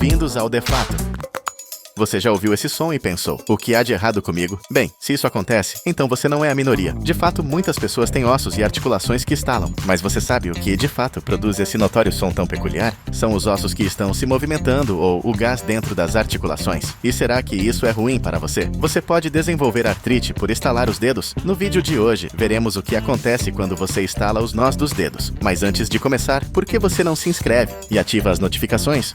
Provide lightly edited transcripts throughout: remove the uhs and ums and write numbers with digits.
Bem-vindos ao De Fato. Você já ouviu esse som e pensou, o que há de errado comigo? Bem, se isso acontece, então você não é a minoria. De fato, muitas pessoas têm ossos e articulações que estalam. Mas você sabe o que, de fato, produz esse notório som tão peculiar? São os ossos que estão se movimentando ou o gás dentro das articulações. E será que isso é ruim para você? Você pode desenvolver artrite por estalar os dedos? No vídeo de hoje, veremos o que acontece quando você estala os nós dos dedos. Mas antes de começar, por que você não se inscreve e ativa as notificações?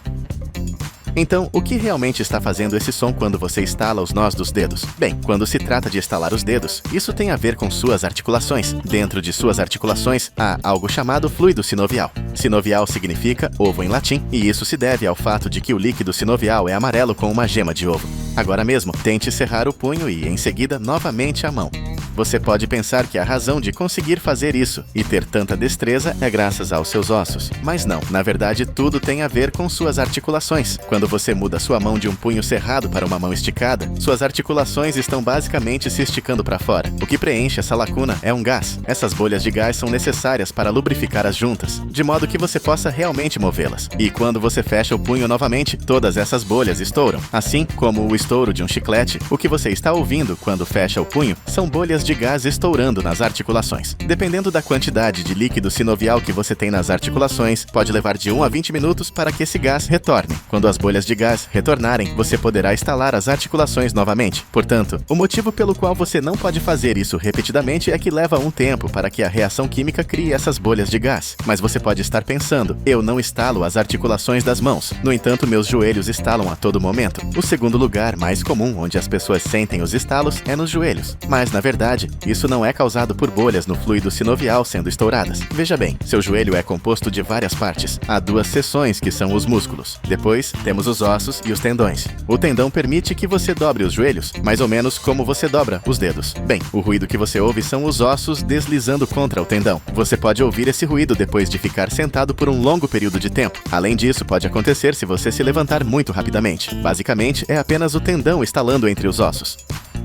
Então, o que realmente está fazendo esse som quando você estala os nós dos dedos? Bem, quando se trata de estalar os dedos, isso tem a ver com suas articulações. Dentro de suas articulações, há algo chamado fluido sinovial. Sinovial significa ovo em latim, e isso se deve ao fato de que o líquido sinovial é amarelo com uma gema de ovo. Agora mesmo, tente cerrar o punho e, em seguida, novamente a mão. Você pode pensar que a razão de conseguir fazer isso e ter tanta destreza é graças aos seus ossos. Mas não, na verdade tudo tem a ver com suas articulações. Quando você muda sua mão de um punho cerrado para uma mão esticada, suas articulações estão basicamente se esticando para fora. O que preenche essa lacuna é um gás. Essas bolhas de gás são necessárias para lubrificar as juntas, de modo que você possa realmente movê-las. E quando você fecha o punho novamente, todas essas bolhas estouram. Assim como o estouro de um chiclete, o que você está ouvindo quando fecha o punho são bolhas de gás estourando nas articulações. Dependendo da quantidade de líquido sinovial que você tem nas articulações, pode levar de 1 a 20 minutos para que esse gás retorne. Quando as bolhas de gás retornarem, você poderá estalar as articulações novamente. Portanto, o motivo pelo qual você não pode fazer isso repetidamente é que leva um tempo para que a reação química crie essas bolhas de gás. Mas você pode estar pensando, eu não estalo as articulações das mãos. No entanto, meus joelhos estalam a todo momento. O segundo lugar mais comum onde as pessoas sentem os estalos é nos joelhos. Mas, na verdade, isso não é causado por bolhas no fluido sinovial sendo estouradas. Veja bem, seu joelho é composto de várias partes. Há duas seções que são os músculos. Depois, temos os ossos e os tendões. O tendão permite que você dobre os joelhos, mais ou menos como você dobra os dedos. Bem, o ruído que você ouve são os ossos deslizando contra o tendão. Você pode ouvir esse ruído depois de ficar sentado por um longo período de tempo. Além disso, pode acontecer se você se levantar muito rapidamente. Basicamente, é apenas o tendão estalando entre os ossos.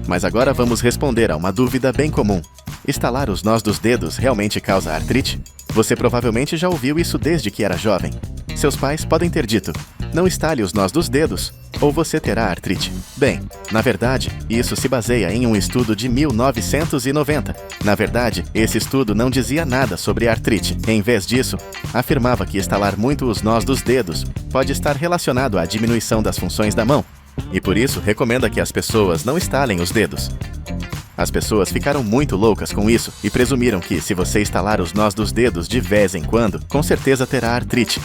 Mas agora vamos responder a uma dúvida bem comum. Estalar os nós dos dedos realmente causa artrite? Você provavelmente já ouviu isso desde que era jovem. Seus pais podem ter dito, não estale os nós dos dedos, ou você terá artrite. Bem, na verdade, isso se baseia em um estudo de 1990. Na verdade, esse estudo não dizia nada sobre artrite. Em vez disso, afirmava que estalar muito os nós dos dedos pode estar relacionado à diminuição das funções da mão, e por isso recomenda que as pessoas não estalem os dedos. As pessoas ficaram muito loucas com isso e presumiram que, se você estalar os nós dos dedos de vez em quando, com certeza terá artrite.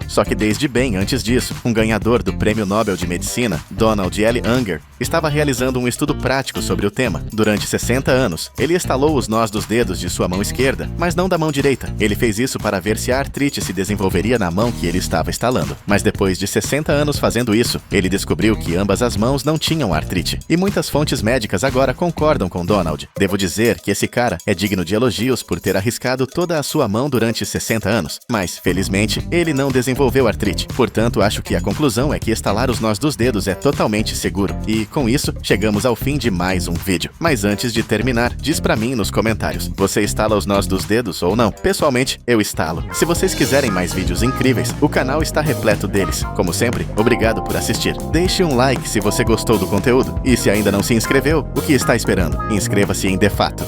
Só que desde bem antes disso, um ganhador do Prêmio Nobel de Medicina, Donald L. Unger, estava realizando um estudo prático sobre o tema. Durante 60 anos, ele estalou os nós dos dedos de sua mão esquerda, mas não da mão direita. Ele fez isso para ver se a artrite se desenvolveria na mão que ele estava estalando. Mas depois de 60 anos fazendo isso, ele descobriu que ambas as mãos não tinham artrite. E muitas fontes médicas agora concordam com Donald. Devo dizer que esse cara é digno de elogios por ter arriscado toda a sua mão durante 60 anos. Mas, felizmente, ele não desenvolveu artrite. Portanto, acho que a conclusão é que estalar os nós dos dedos é totalmente seguro. E, com isso, chegamos ao fim de mais um vídeo. Mas antes de terminar, diz pra mim nos comentários, você estala os nós dos dedos ou não? Pessoalmente, eu estalo. Se vocês quiserem mais vídeos incríveis, o canal está repleto deles. Como sempre, obrigado por assistir. Deixe um like se você gostou do conteúdo. E se ainda não se inscreveu, o que está esperando? Inscreva-se em De Fato.